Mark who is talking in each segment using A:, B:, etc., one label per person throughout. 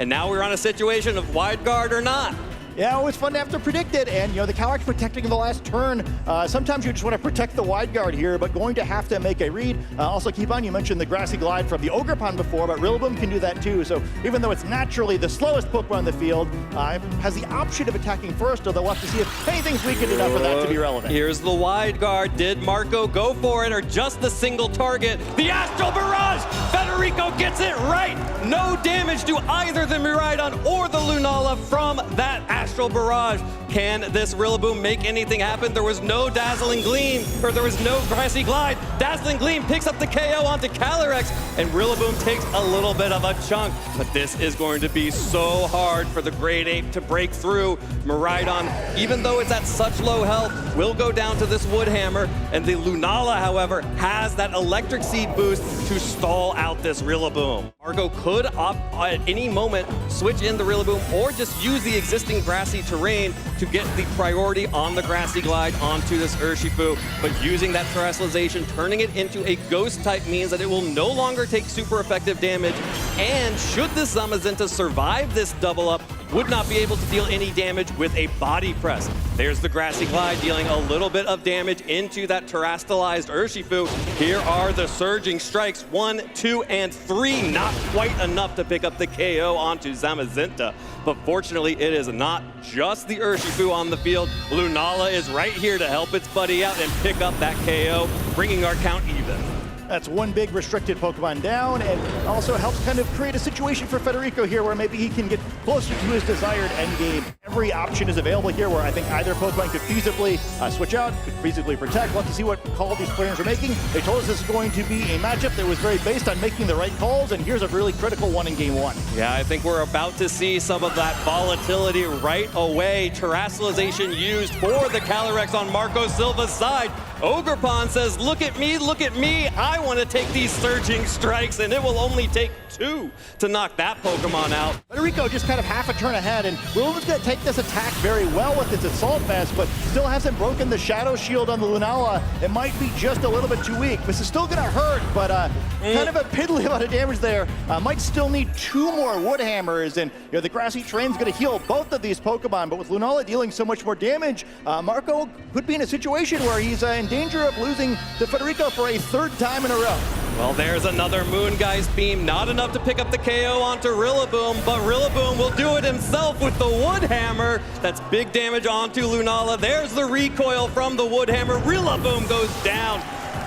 A: And now we're on a situation of wide guard or not.
B: Yeah, always fun to have to predict it, and the Calyrex protecting the last turn. Sometimes you just want to protect the wide guard here, but going to have to make a read. Also keep on, you mentioned the Grassy Glide from the Ogerpon before, but Rillaboom can do that too. So even though it's naturally the slowest Pokemon in the field, it has the option of attacking first, although we'll have to see if anything's weakened enough for that to be relevant.
A: Here's the wide guard. Did Marco go for it, or just the single target? The Astral Barrage! Federico gets it right! No damage to either the Miraidon or the Lunala from that Astral Barrage. Can this Rillaboom make anything happen? There was no Dazzling Gleam, or there was no Grassy Glide. Dazzling Gleam picks up the KO onto Calyrex, and Rillaboom takes a little bit of a chunk. But this is going to be so hard for the Great Ape to break through. Miraidon, even though it's at such low health, will go down to this Wood Hammer, and the Lunala, however, has that Electric Seed boost to stall out this Rillaboom. Marco could opt at any moment switch in the Rillaboom or just use the existing grassy terrain to get the priority on the Grassy Glide onto this Urshifu, but using that terrestrialization, turning it into a ghost type means that it will no longer take super effective damage, and should this Zamazenta survive this double up, would not be able to deal any damage with a body press. There's the Grassy Glide dealing a little bit of damage into that terrestrialized Urshifu. Here are the Surging Strikes, 1, 2, and 3. Not quite enough to pick up the KO onto Zamazenta. But fortunately, it is not just the Urshifu on the field. Lunala is right here to help its buddy out and pick up that KO, bringing our count even.
B: That's one big restricted Pokemon down, and also helps kind of create a situation for Federico here where maybe he can get closer to his desired endgame. Every option is available here where I think either Pokemon could feasibly switch out, could feasibly protect. We'll have to see what call these players are making. They told us this is going to be a matchup that was very based on making the right calls, and here's a really critical one in game one.
A: Yeah, I think we're about to see some of that volatility right away. Terrestrialization used for the Calyrex on Marco Silva's side. Ogerpon says, look at me, I want to take these Surging Strikes, and it will only take 2 to knock that Pokemon out.
B: Federico just kind of half a turn ahead, and Rillaboom's going to take this attack very well with its Assault Vest, but still hasn't broken the Shadow Shield on the Lunala. It might be just a little bit too weak. This is still going to hurt, but kind of a piddly amount of damage there. Might still need 2 more Wood Hammers, and the Grassy Terrain's going to heal both of these Pokemon, but with Lunala dealing so much more damage, Marco could be in a situation where he's in danger of losing to Federico for a 3rd time in a row.
A: Well, there's another Moongeist Beam. Not enough to pick up the KO onto Rillaboom, but Rillaboom will do it himself with the Wood Hammer. That's big damage onto Lunala. There's the recoil from the Wood Hammer. Rillaboom goes down.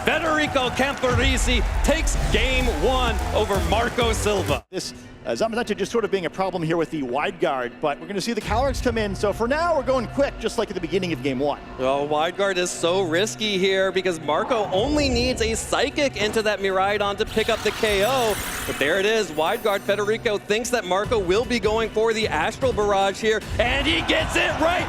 A: Federico Camporesi takes game 1 over Marco Silva.
B: This Zamazenta just sort of being a problem here with the wide guard, but we're going to see the Calyrex come in. So for now, we're going quick, just like at the beginning of game 1.
A: Well, wide guard is so risky here because Marco only needs a Psychic into that Miraidon to pick up the KO. But there it is, wide guard. Federico thinks that Marco will be going for the Astral Barrage here, and he gets it right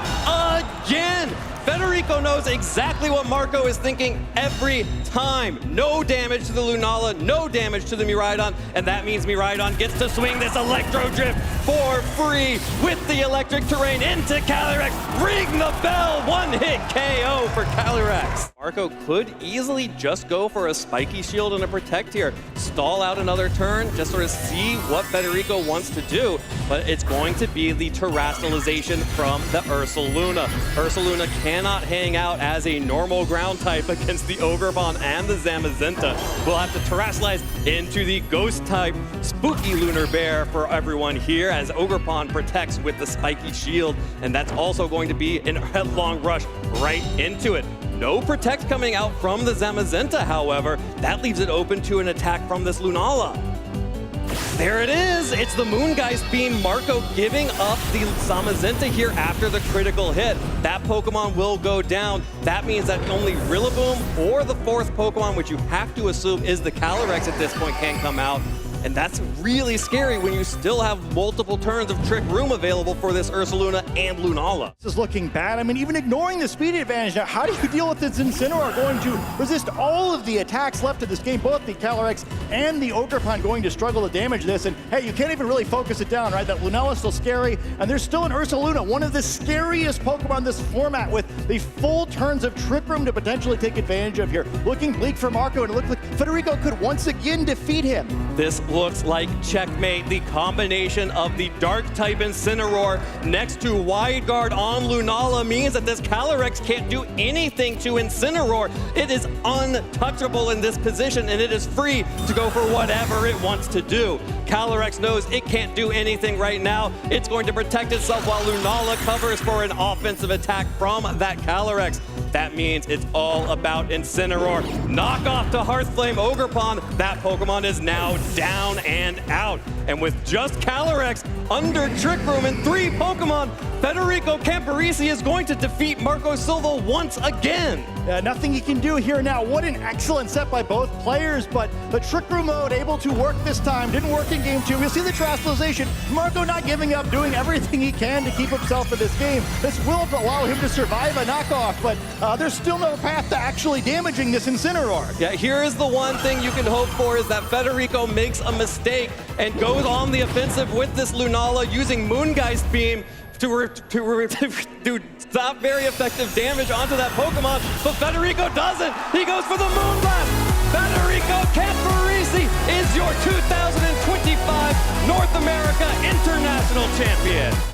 A: again. Federico knows exactly what Marco is thinking every time. No damage to the Lunala, no damage to the Miraidon, and that means Miraidon gets to swing this Electro Drift for free with the Electric Terrain into Calyrex. Ring the bell, 1-hit KO for Calyrex. Marco could easily just go for a Spiky Shield and a Protect here. Stall out another turn, just sort of see what Federico wants to do, but it's going to be the Terrestrialization from the Ursaluna. Ursaluna cannot hang out as a normal ground type against the Ogerpon and the Zamazenta. We'll have to terrestrialize into the ghost type Spooky Lunar Bear for everyone here as Ogerpon protects with the Spiky Shield, and that's also going to be a headlong rush right into it. No Protect coming out from the Zamazenta, however. That leaves it open to an attack from this Lunala. There it is! It's the Moongeist Beam. Marco giving up the Zamazenta here after the critical hit. That Pokemon will go down. That means that only Rillaboom or the 4th Pokemon, which you have to assume is the Calyrex at this point, can come out. And that's really scary when you still have multiple turns of Trick Room available for this Ursaluna and Lunala.
B: This is looking bad. I mean, even ignoring the speed advantage now, how do you deal with this Incineroar going to resist all of the attacks left in this game? Both the Calyrex and the Ogerpon going to struggle to damage this. And hey, you can't even really focus it down, right? That Lunala is still scary, and there's still an Ursaluna, one of the scariest Pokemon in this format, with the full turns of Trick Room to potentially take advantage of here. Looking bleak for Marco, and it looks like Federico could once again defeat him.
A: This looks like checkmate. The combination of the Dark type Incineroar next to Wide Guard on Lunala means that this Calyrex can't do anything to Incineroar. It is untouchable in this position, and it is free to go for whatever it wants to do. Calyrex knows it can't do anything right now. It's going to protect itself while Lunala covers for an offensive attack from that Calyrex. That means it's all about Incineroar. Knock off to Hearthflame Ogerpon. That Pokemon is now down and out. And with just Calyrex under Trick Room and 3 Pokemon, Federico Camporesi is going to defeat Marco Silva once again.
B: Nothing he can do here now. What an excellent set by both players, but the Trick Room mode able to work this time. Didn't work in game 2. We'll see the Terastallization. Marco not giving up, doing everything he can to keep himself in this game. This will allow him to survive a knockoff, but there's still no path to actually damaging this Incineroar.
A: Yeah, here is the one thing you can hope for is that Federico makes a mistake and goes on the offensive with this Lunala using Moongeist Beam to stop very effective damage onto that Pokemon, but Federico doesn't. He goes for the Moonblast. Federico Camporesi is your 2025 North America International Champion.